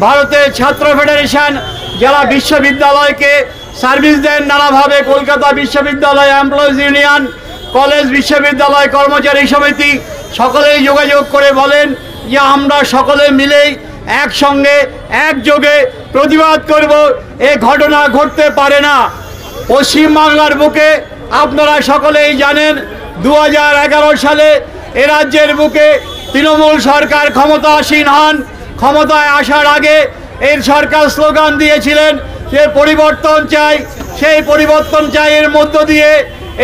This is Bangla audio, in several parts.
ভারতের ছাত্র ফেডারেশন যারা বিশ্ববিদ্যালয়কে সার্ভিস দেন নানাভাবে, কলকাতা বিশ্ববিদ্যালয় এমপ্লয়িজ ইউনিয়ন, কলেজ বিশ্ববিদ্যালয় কর্মচারী সমিতি সকলেই যোগাযোগ করে বলেন যে আমরা সকলে মিলেই একসঙ্গে একযোগে প্রতিবাদ করব। এ ঘটনা ঘটতে পারে না। পশ্চিমবাংলার বুকে আপনারা সকলেই জানেন 2011 সালে এ রাজ্যের বুকে তৃণমূল সরকার ক্ষমতাসীন হন। ক্ষমতায় আসার আগে এর সরকার স্লোগান দিয়েছিলেন যে পরিবর্তন চাই, সেই পরিবর্তন চাই এর মধ্য দিয়ে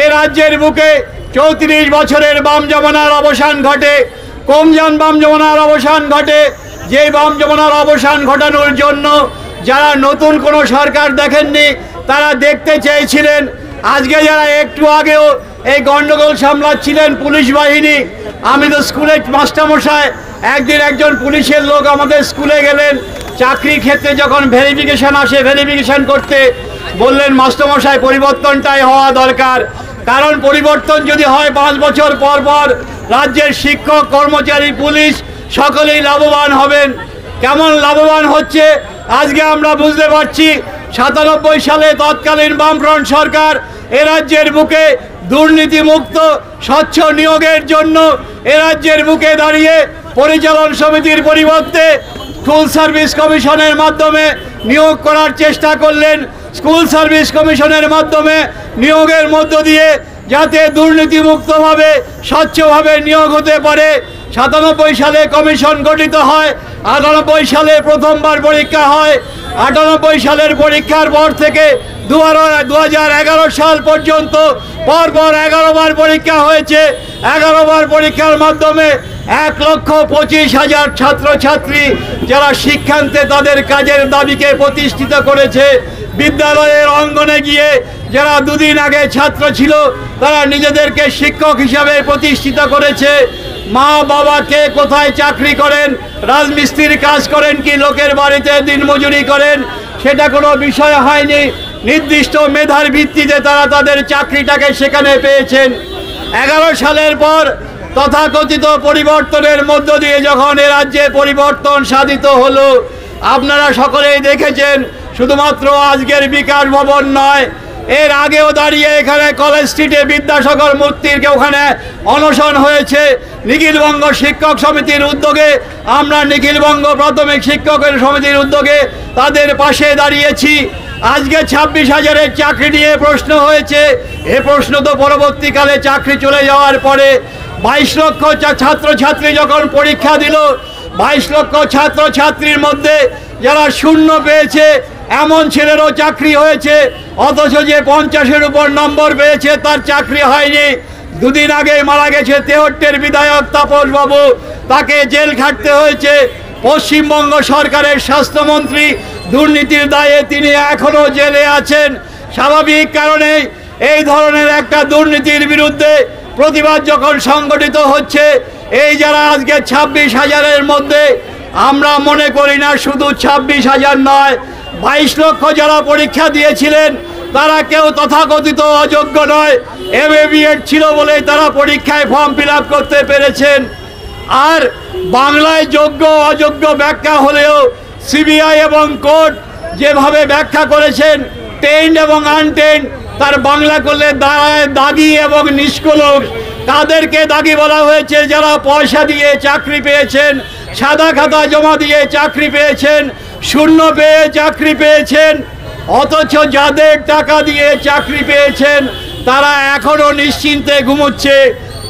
এ রাজ্যের বুকে 34 বছরের বাম জমানার অবসান ঘটে। কমজান বাম জমানার অবসান ঘটে। যেই বাম জমানার অবসান ঘটানোর জন্য যারা নতুন কোনো সরকার দেখেননি তারা দেখতে চেয়েছিলেন। আজকে যারা একটু আগেও এই গণ্ডগোল সামলাচ্ছিলেন পুলিশ বাহিনী, আমি তো স্কুলে মাস্টারমশাই, একদিন একজন পুলিশের লোক আমাদের স্কুলে গেলেন, চাকরি ক্ষেত্রে যখন ভেরিফিকেশন আসে ভেরিফিকেশন করতে বললেন মাস্টারমশাই পরিবর্তনটাই হওয়া দরকার, কারণ পরিবর্তন যদি হয় 5 বছর পর পর রাজ্যের শিক্ষক কর্মচারী পুলিশ সকলেই লাভবান হবেন। কেমন লাভবান হচ্ছে আজকে আমরা বুঝতে পারছি। 97 সালে তৎকালীন বামফ্রন্ট সরকার এ রাজ্যের বুকে দুর্নীতিমুক্ত স্বচ্ছ নিয়োগের জন্য এ রাজ্যের বুকে দাঁড়িয়ে পরিচালন সমিতির পরিবর্তে স্কুল সার্ভিস কমিশনের মাধ্যমে নিয়োগ করার চেষ্টা করলেন। স্কুল সার্ভিস কমিশনের মাধ্যমে নিয়োগের মধ্য দিয়ে যাতে দুর্নীতিমুক্তভাবে স্বচ্ছভাবে নিয়োগ হতে পারে। 97 সালে কমিশন গঠিত হয়। 98 সালে প্রথমবার পরীক্ষা হয়। 98 সালের পরীক্ষার পর থেকে 2011 সাল পর্যন্ত পরপর 11 বার পরীক্ষা হয়েছে। 11 বার পরীক্ষার মাধ্যমে 1,25,000 ছাত্রছাত্রী যারা শিক্ষান্তে তাদের কাজের দাবিকে প্রতিষ্ঠিত করেছে। বিদ্যালয়ের অঙ্গনে গিয়ে যারা দুদিন আগে ছাত্র ছিল তারা নিজেদেরকে শিক্ষক হিসাবে প্রতিষ্ঠিত করেছে। মা বাবাকে কোথায় চাকরি করেন, রাজমিস্ত্রির কাজ করেন কি লোকের বাড়িতে দিনমজুরি করেন, সেটা কোনো বিষয় হয়নি। নির্দিষ্ট মেধার ভিত্তিতে তারা তাদের চাকরিটাকে সেখানে পেয়েছেন। 11 সালের পর তথাকথিত পরিবর্তনের মধ্য দিয়ে যখন এ রাজ্যে পরিবর্তন সাধিত হলো, আপনারা সকলেই দেখেছেন। শুধুমাত্র আজকের বিকাশ ভবন নয়, এর আগেও দাঁড়িয়ে এখানে কলেজ স্ট্রিটে বিদ্যাসাগর মূর্তির ওখানে অনশন হয়েছে। নিখিলবঙ্গ শিক্ষক সমিতির উদ্যোগে আমরা নিখিলবঙ্গ প্রাথমিক শিক্ষকের সমিতির উদ্যোগে তাদের পাশে দাঁড়িয়েছি। আজকে 26,000-এর চাকরি নিয়ে প্রশ্ন হয়েছে। এ প্রশ্ন তো পরবর্তীকালে চাকরি চলে যাওয়ার পরে 22 লক্ষ ছাত্রছাত্রী যখন পরীক্ষা দিল, 22 লক্ষ ছাত্রছাত্রীর মধ্যে যারা শূন্য পেয়েছে এমন ছেলেরও চাকরি হয়েছে, অথচ যে 50-এর উপর নম্বর পেয়েছে তার চাকরি হয়নি। দুদিন আগে মারা গেছে তেহট্টের বিধায়ক তাপস বাবু, তাকে জেল খাটতে হয়েছে। পশ্চিমবঙ্গ সরকারের স্বাস্থ্যমন্ত্রী দুর্নীতির দায়ে তিনি এখনও জেলে আছেন। স্বাভাবিক কারণে এই ধরনের একটা দুর্নীতির বিরুদ্ধে প্রতিবাদ যখন সংগঠিত হচ্ছে, এই যারা আজকে 26,000-এর মধ্যে, আমরা মনে করি না শুধু 26,000 নয়, 22 লক্ষ যারা পরীক্ষা দিয়েছিলেন তারা কেউ তথাকথিত অযোগ্য নয়। MA-BEd ছিল বলে তারা পরীক্ষায় ফর্ম ফিল আপ করতে পেরেছেন। আর বাংলায় যোগ্য অযোগ্য ব্যাখ্যা হলেও CBI এবং কোর্ট যেভাবে ব্যাখ্যা করেছেন টেন্ড এবং আনটেন্ড, তার বাংলা করলে দাগি এবং নিষ্কলঙ্ক। তাদেরকে দাগি বলা হয়েছে যারা পয়সা দিয়ে চাকরি পেয়েছেন, সাদা খাতা জমা দিয়ে চাকরি পেয়েছেন, শূন্য পেয়ে চাকরি পেয়েছেন। অথচ যাদের টাকা দিয়ে চাকরি পেয়েছেন তারা এখনও নিশ্চিন্তে ঘুমোচ্ছে।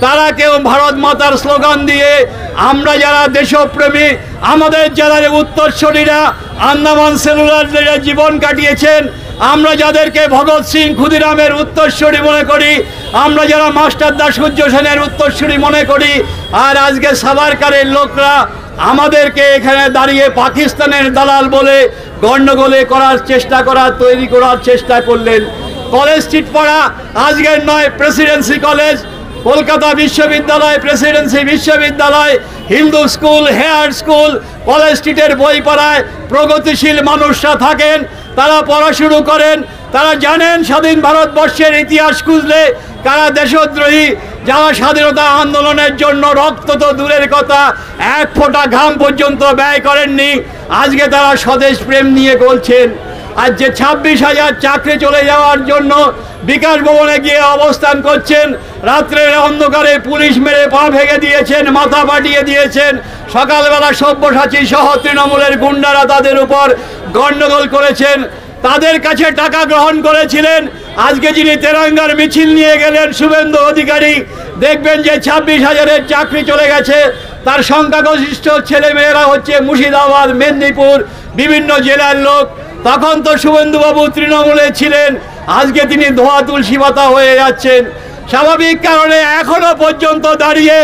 তারা কেউ ভারত মাতার স্লোগান দিয়ে, আমরা যারা দেশপ্রেমী, আমাদের যারা উত্তরসূরিরা আন্দামান সেলুলার জীবন কাটিয়েছেন, আমরা যাদেরকে ভগৎ সিং ক্ষুদিরামের উত্তরসূরি মনে করি, আমরা যারা মাস্টার দাশগুজ্জ সেনের উত্তরসূরি মনে করি, আর আজকে সাভারকারের লোকরা আমাদেরকে এখানে দাঁড়িয়ে পাকিস্তানের দালাল বলে গণ্ডগোলে তৈরি করার চেষ্টা করলেন। কলেজ স্ট্রিট পাড়া আজকের নয়, প্রেসিডেন্সি কলেজ, কলকাতা বিশ্ববিদ্যালয়, প্রেসিডেন্সি বিশ্ববিদ্যালয়, Hindu school, Hare school, college স্ট্রিটের বইপাড়ায় প্রগতিশীল মানুষরা থাকেন, তারা পড়া শুরু করেন। তারা জানেন স্বাধীন ভারতবর্ষের ইতিহাস খুঁজলে কারা দেশদ্রোহী, যারা স্বাধীনতা আন্দোলনের জন্য রক্ত তো দূরের কথা, এক ফোঁটা ঘাম পর্যন্ত ব্যয় করেননি। আজকে তারা স্বদেশ প্রেম নিয়ে বলছেন। আজ যে 26,000 চাকরি চলে যাওয়ার জন্য বিকাশ ভবনে গিয়ে অবস্থান করছেন, রাত্রের অন্ধকারে পুলিশ মেরে পা ভেঙে দিয়েছেন, মাথা ফাটিয়ে দিয়েছেন, সকালবেলা সব্যসাচী সহ তৃণমূলের গুন্ডারা তাদের উপর গণ্ডগোল করেছেন, তাদের কাছে টাকা গ্রহণ করেছিলেন। আজকে যিনি তেরঙ্গার মিছিল নিয়ে গেলেন শুভেন্দু অধিকারী, দেখবেন যে 26,000-এর চাকরি চলে গেছে। তার সংখ্যাগরিষ্ঠ ছেলেমেয়েরা হচ্ছে মুর্শিদাবাদ, মেদিনীপুর, বিভিন্ন জেলার লোক। তখন তো শুভেন্দুবাবু তৃণমূলে ছিলেন, আজকে তিনি ধোয়া তুলসী পাতা হয়ে যাচ্ছেন। স্বাভাবিক কারণে এখনো পর্যন্ত দাঁড়িয়ে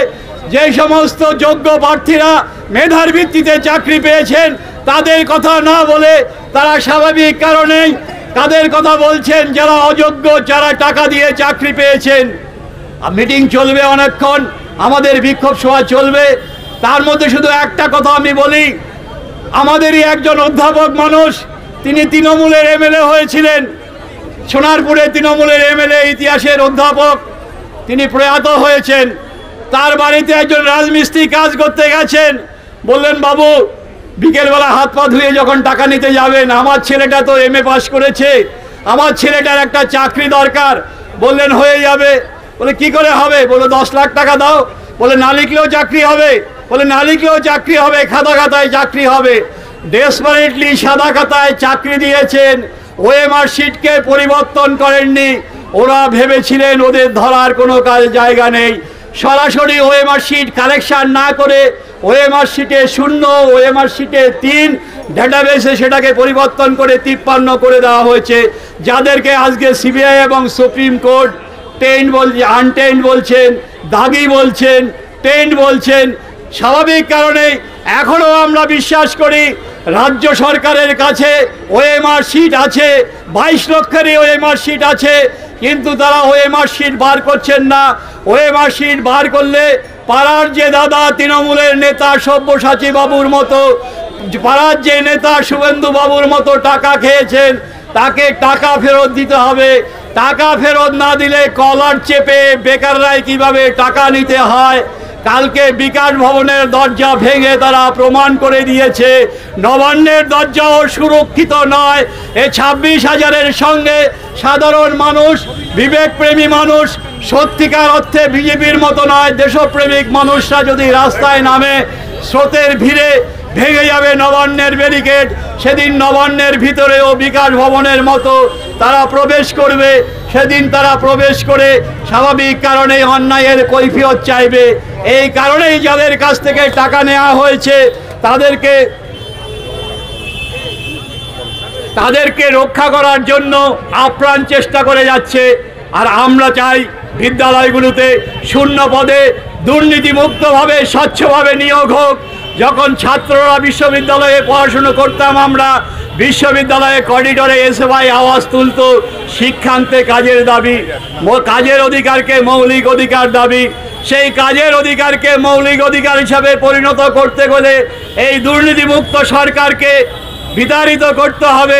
যে সমস্ত যোগ্য প্রার্থীরা মেধার ভিত্তিতে চাকরি পেয়েছেন তাদের কথা না বলে তারা স্বাভাবিক কারণেই তাদের কথা বলছেন, যারা অযোগ্য, যারা টাকা দিয়ে চাকরি পেয়েছেন। মিটিং চলবে অনেকক্ষণ, আমাদের বিক্ষোভ সভা চলবে। তার মধ্যে শুধু একটা কথা আমি বলি, আমাদেরই একজন অধ্যাপক মানুষ, তিনি তৃণমূলের এমএলএ হয়েছিলেন, সোনারপুরে তৃণমূলের এমএলএ, ইতিহাসের অধ্যাপক, তিনি প্রয়াত হয়েছেন। তার বাড়িতে একজন রাজমিস্ত্রি কাজ করতে গেছেন, বললেন বাবু বিকেলবেলা হাত পা ধুয়ে যখন টাকা নিতে যাবেন, আমার ছেলেটা তো এমএ পাস করেছে, আমার ছেলেটার একটা চাকরি দরকার। বললেন হয়ে যাবে। বলে কি করে হবে? বলে 10 লাখ টাকা দাও। বলে না লিখলেও চাকরি হবে। বলে না লিখলেও চাকরি হবে, খাতা খাতায় চাকরি হবে। ডেসপারেটলি সাদা খাতায় চাকরি দিয়েছেন, ওএমআর শিটকে পরিবর্তন করেননি। ওরা ভেবেছিলেন ওদের ধরার কোনো জায়গা নেই। সরাসরি ওএমআর শিট কালেকশন না করে ওএমআর শিটে 0, ওএমআর শিটে 3 ডেটাবেসে সেটাকে পরিবর্তন করে 53 করে দেওয়া হয়েছে। যাদেরকে আজকে সিবিআই এবং সুপ্রিম কোর্ট আনটেন্ড বলছেন, দাগি বলছেন, টেন্ড বলছেন। স্বাভাবিক কারণে এখনও আমরা বিশ্বাস করি রাজ্য সরকারের কাছে ওএমআর শিট আছে, 22 লক্ষেরই ওএমআর শিট আছে, কিন্তু তারা ওএমআর শিট বার করছেন না। ওএমআর শিট বার করলে পাড়ার যে দাদা তৃণমূলের নেতা সব্যসাচী বাবুর মতো, পাড়ার যে নেতা শুভেন্দু বাবুর মতো টাকা খেয়েছেন, তাকে টাকা ফেরত দিতে হবে। টাকা ফেরত না দিলে কলার চেপে বেকাররাই কিভাবে টাকা নিতে হয়। কালকে বিকাশ ভবনের দরজা ভেঙে তারা প্রমাণ করে দিয়েছে নবান্নের দরজাও সুরক্ষিত নয়। এই 26,000-এর সঙ্গে সাধারণ মানুষ, বিবেকপ্রেমী মানুষ, সত্যিকার অর্থে বিজেপির মতো নয়, দেশপ্রেমিক মানুষরা যদি রাস্তায় নামে, স্রোতের ভিড়ে ভেঙে যাবে নবান্নের ব্যারিকেড। সেদিন নবান্নের ভিতরেও বিকাশ ভবনের মতো তারা প্রবেশ করবে। সেদিন তারা প্রবেশ করে স্বাভাবিক কারণে অন্যায়ের কৈফিয়ত চাইবে। এই কারণেই যাদের কাছ থেকে টাকা নেওয়া হয়েছে তাদেরকে রক্ষা করার জন্য আপ্রাণ চেষ্টা করে যাচ্ছে। আর আমরা চাই বিদ্যালয়গুলোতে 0 পদে দুর্নীতিমুক্তভাবে স্বচ্ছভাবে নিয়োগ হোক। যখন ছাত্ররা বিশ্ববিদ্যালয়ে পড়াশুনো করতাম, আমরা বিশ্ববিদ্যালয়ে করিডোরে এসে ভাই আওয়াজ তুলত শিক্ষান্তে কাজের দাবি, কাজের অধিকারকে মৌলিক অধিকার দাবি। সেই কাজের অধিকারকে মৌলিক অধিকার হিসাবে পরিণত করতে গেলে এই দুর্নীতিমুক্ত সরকারকে বিতাড়িত করতে হবে।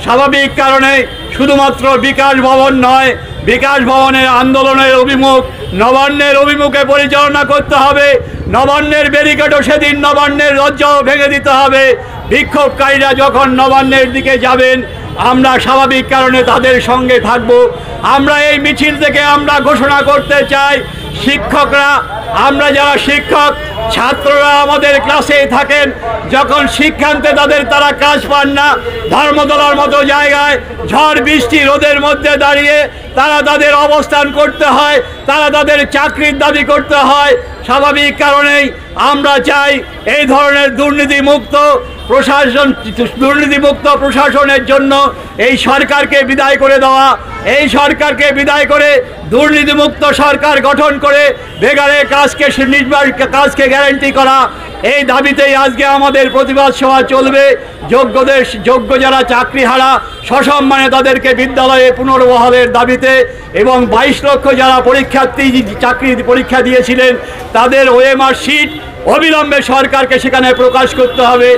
স্বাভাবিক কারণে শুধুমাত্র বিকাশ ভবন নয়, বিকাশ ভবনের আন্দোলনের অভিমুখ নবান্নের অভিমুখে পরিচালনা করতে হবে। নবান্নের ব্যারিকেডও সেদিন নবান্নের দরজাও ভেঙে দিতে হবে। বিক্ষোভকারীরা যখন নবান্নের দিকে যাবেন, আমরা স্বাভাবিক কারণে তাদের সঙ্গে থাকব। আমরা এই মিছিল থেকে আমরা ঘোষণা করতে চাই, শিক্ষকরা, আমরা যারা শিক্ষক, ছাত্ররা আমাদের ক্লাসেই থাকেন, যখন শিক্ষান্তে তারা কাজ পান না, ধর্মতলার মতো জায়গায় ঝড় বৃষ্টি রোদের মধ্যে দাঁড়িয়ে তারা তাদের অবস্থান করতে হয়, তারা তাদের চাকরির দাবি করতে হয়। স্বাভাবিক কারণেই আমরা চাই এই ধরনের দুর্নীতিমুক্ত প্রশাসনের জন্য এই সরকারকে বিদায় করে দেওয়া, এই সরকারকে বিদায় করে দুর্নীতিমুক্ত সরকার গঠন করে বেকারের কাজকে গ্যারান্টি করা। এই দাবিতেই আজকে আমাদের প্রতিবাদ সভা চলবে। যোগ্য যারা চাকরিহারা সসম্মানে তাদেরকে বিদ্যালয়ে পুনর্বহালের দাবিতে, এবং 22 লক্ষ যারা চাকরি পরীক্ষা দিয়েছিলেন তাদের ওএমআর শিট অবিলম্বে সরকারকে সেখানে প্রকাশ করতে হবে।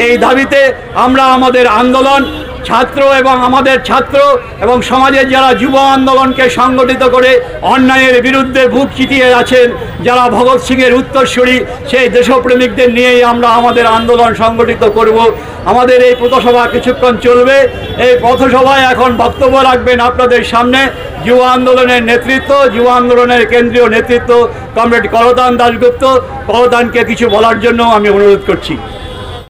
এই দাবিতে আমরা আমাদের আন্দোলন ছাত্র এবং আমাদের ছাত্র এবং সমাজের যারা যুব আন্দোলনকে সংগঠিত করে অন্যায়ের বিরুদ্ধে বুক চিতিয়ে আছেন, যারা ভগৎ সিংয়ের উত্তরসূরি, সেই দেশপ্রেমিকদের নিয়েই আমরা আমাদের আন্দোলন সংগঠিত করব। আমাদের এই পথসভা কিছুক্ষণ চলবে। এই পথসভায় এখন বক্তব্য রাখবেন আপনাদের সামনে যুব আন্দোলনের নেতৃত্ব, যুব আন্দোলনের কেন্দ্রীয় নেতৃত্ব কমরেড কলতান দাশগুপ্ত। কলতানকে কিছু বলার জন্য আমি অনুরোধ করছি।